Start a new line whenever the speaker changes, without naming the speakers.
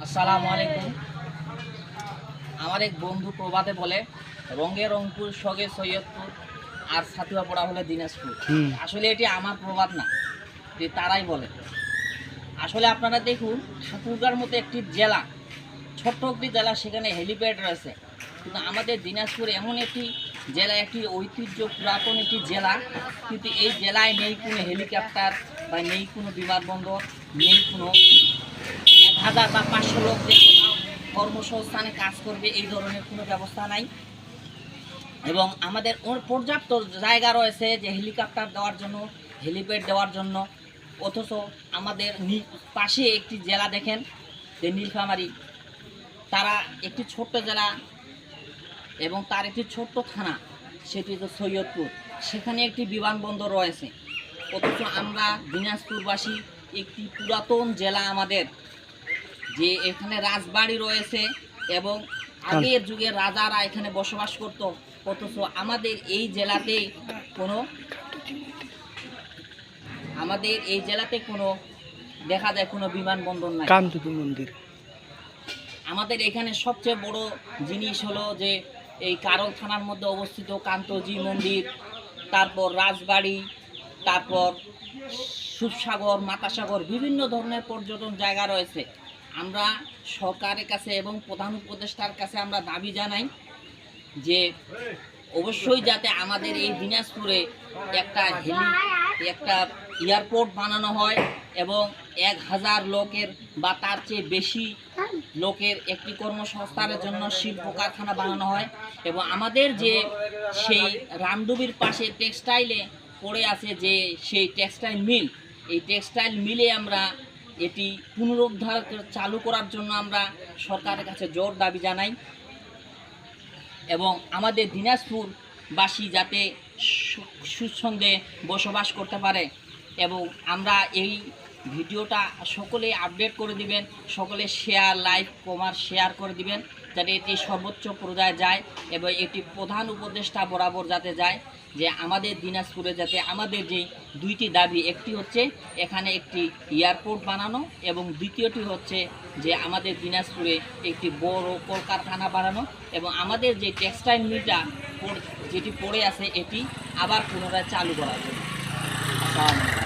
আসসালামু আলাইকুম। আমার এক বন্ধু প্রবাদে বলে, রঙে রংপুর সগে সৈয়দপুর আর সাতুয়া পড়া হলে দিনাজপুর। আসলে এটি আমার প্রবাদ না, এটি তারাই বলে। আসলে আপনারা দেখুন, ঠাকুরগাঁর মতো একটি জেলা, ছোট্ট একটি জেলা, সেখানে হেলিপ্যাড রয়েছে। কিন্তু আমাদের দিনাজপুর এমন একটি জেলা, একটি ঐতিহ্য পুরাতন একটি জেলা, কিন্তু এই জেলায় নেই কোনো হেলিকপ্টার বা নেই কোনো বিমানবন্দর, নেই কোনো 1000 বা 500 লোক যে কোথাও কর্মসংস্থানে কাজ করবে এই ধরনের কোনো ব্যবস্থা নাই। এবং আমাদের পর্যাপ্ত জায়গা রয়েছে যে হেলিকপ্টার দেওয়ার জন্য, হেলিপ্যাড দেওয়ার জন্য। অথচ আমাদের পাশে একটি জেলা দেখেন, যে নীলফামারী, তারা একটি ছোট্ট জেলা এবং তার একটি ছোট্ট থানা, সেটি হচ্ছে সৈয়দপুর। সেখানে একটি বিমানবন্দর রয়েছে। অথচ আমরা দিনাজপুরবাসী, একটি পুরাতন জেলা আমাদের, যে এখানে রাজবাড়ি রয়েছে এবং আগের যুগের রাজারা এখানে বসবাস করত। অথচ আমাদের এই জেলাতে কোনো দেখা যায় কোনো বিমানবন্দর নাই।
কান্তজি মন্দির
আমাদের এখানে সবচেয়ে বড় জিনিস হলো যে এই কারল থানার মধ্যে অবস্থিত কান্তজি মন্দির, তারপর রাজবাড়ি, তারপর সুবসাগর, মাতাসাগর, বিভিন্ন ধরনের পর্যটন জায়গা রয়েছে। আমরা সরকারের কাছে এবং প্রধান উপদেষ্টার কাছে আমরা দাবি জানাই যে অবশ্যই যাতে আমাদের এই দিনাজপুরে একটা এয়ারপোর্ট বানানো হয় এবং 1000 লোকের বা তার চেয়ে বেশি লোকের একটি কর্মসংস্থানের জন্য শিল্প কারখানা বানানো হয়। এবং আমাদের যে সেই রামডুবির পাশে টেক্সটাইলে পড়ে আছে যে সেই টেক্সটাইল মিল, এই টেক্সটাইল মিলে আমরা এটি পুনরুদ্ধার চালু করার জন্য আমরা সরকারের কাছে জোর দাবি জানাই। এবং আমাদের দিনাজপুরবাসী যাতে সুচ্ছন্দে বসবাস করতে পারে। এবং আমরা এই ভিডিওটা সকলে আপডেট করে দিবেন, সকলে শেয়ার, লাইক, কমেন্ট, শেয়ার করে দিবেন, যাতে এটি সর্বোচ্চ পর্যায়ে যায় এবং এটি প্রধান উপদেষ্টা বরাবর যাতে যায়, যে আমাদের দিনাজপুরে যাতে আমাদের যে দুইটি দাবি, একটি হচ্ছে এখানে একটি এয়ারপোর্ট বানানো এবং দ্বিতীয়টি হচ্ছে যে আমাদের দিনাজপুরে একটি বড় কলকারখানা বানানো এবং আমাদের যে টেক্সটাইল মিলটা যেটি পড়ে আছে এটি আবার পুনরায় চালু করার জন্য।